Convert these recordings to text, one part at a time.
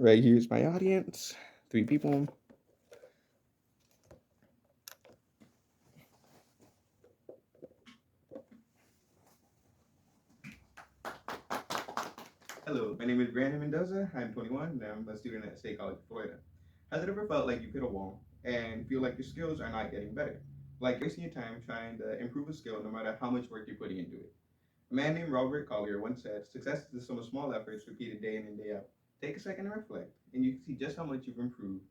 Right here's my audience, 3 people. Hello, my name is Brandon Mendoza. I'm 21 and I'm a student at State College of Florida. Has it ever felt like you've hit a wall and feel like your skills are not getting better? Like you're wasting your time trying to improve a skill no matter how much work you're putting into it? A man named Robert Collier once said, success is the sum of small efforts repeated day in and day out. Take a second to reflect, and you can see just how much you've improved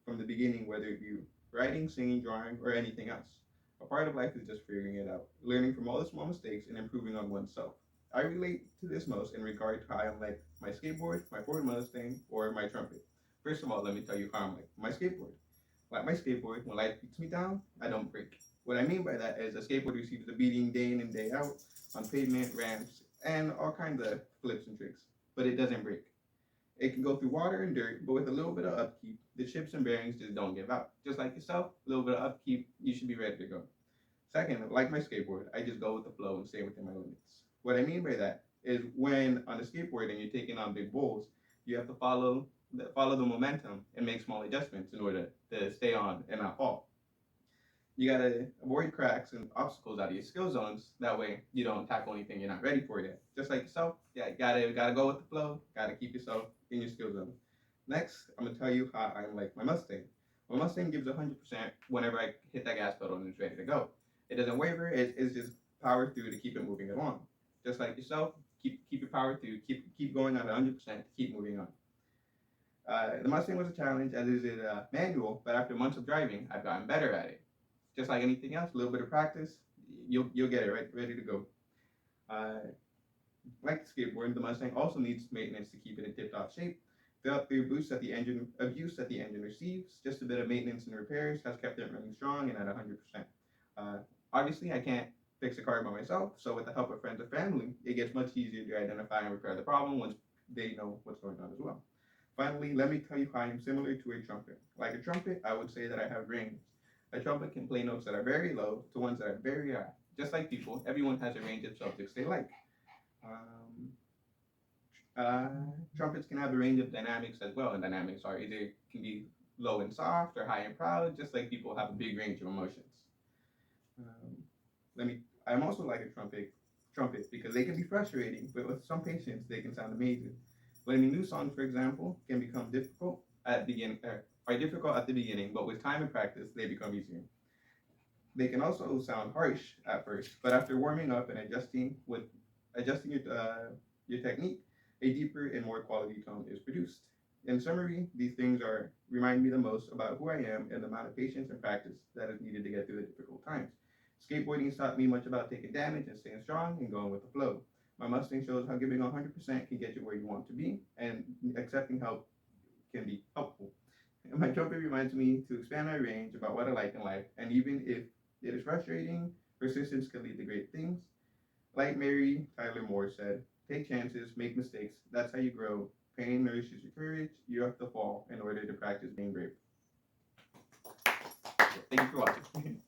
from the beginning, whether it be writing, singing, drawing, or anything else. A part of life is just figuring it out, learning from all the small mistakes and improving on oneself. I relate to this most in regard to how I'm like my skateboard, my Ford Mustang, or my trumpet. First of all, let me tell you how I'm like my skateboard. Like my skateboard, when life beats me down, I don't break. What I mean by that is a skateboard receives a beating day in and day out on pavement, ramps, and all kinds of flips and tricks, but it doesn't break. It can go through water and dirt, but with a little bit of upkeep, the chips and bearings just don't give out. Just like yourself, a little bit of upkeep, you should be ready to go. Second, like my skateboard, I just go with the flow and stay within my limits. What I mean by that is when on a skateboard and you're taking on big bowls, you have to follow the momentum and make small adjustments in order to stay on and not fall. You gotta avoid cracks and obstacles out of your skill zones. That way, you don't tackle anything you're not ready for yet. Just like yourself, yeah, you gotta go with the flow. Gotta keep yourself in your skill zone. Next, I'm gonna tell you how I'm like my Mustang. My Mustang gives 100% whenever I hit that gas pedal and it's ready to go. It doesn't waver. It's just power through to keep it moving along. Just like yourself, keep your power through. Keep going at 100% to keep moving on. The Mustang was a challenge as is it manual, but after months of driving, I've gotten better at it. Just like anything else, a little bit of practice, you'll get it ready to go. Uh, like the skateboard, the Mustang also needs maintenance to keep it in tip-top shape. The abuse that the engine receives, just a bit of maintenance and repairs has kept it running strong and at 100%. Uh, Obviously, I can't fix a car by myself, so with the help of friends or family, it gets much easier to identify and repair the problem once they know what's going on as well. Finally, let me tell you how I am similar to a trumpet. Like a trumpet, I would say that I have range. A trumpet can play notes that are very low to ones that are very high. Just like people, everyone has a range of subjects they like. Um, uh, Trumpets can have a range of dynamics as well, and dynamics are either can be low and soft or high and proud, just like people have a big range of emotions. Um, let me. I'm also like a trumpet because they can be frustrating, but with some patience, they can sound amazing. Learning new songs, for example, can become difficult at beginning. Are difficult at the beginning, but with time and practice, they become easier. They can also sound harsh at first, but after warming up and adjusting your technique, a deeper and more quality tone is produced. In summary, these things are remind me the most about who I am and the amount of patience and practice that is needed to get through the difficult times. Skateboarding has taught me much about taking damage and staying strong and going with the flow. My Mustang shows how giving 100% can get you where you want to be, and accepting help can be helpful. And my trumpet reminds me to expand my range about what I like in life, and even if it is frustrating, persistence can lead to great things. Like Mary Tyler Moore said, take chances, make mistakes. That's how you grow. Pain nourishes your courage. You have to fall in order to practice being brave. Thank you for watching.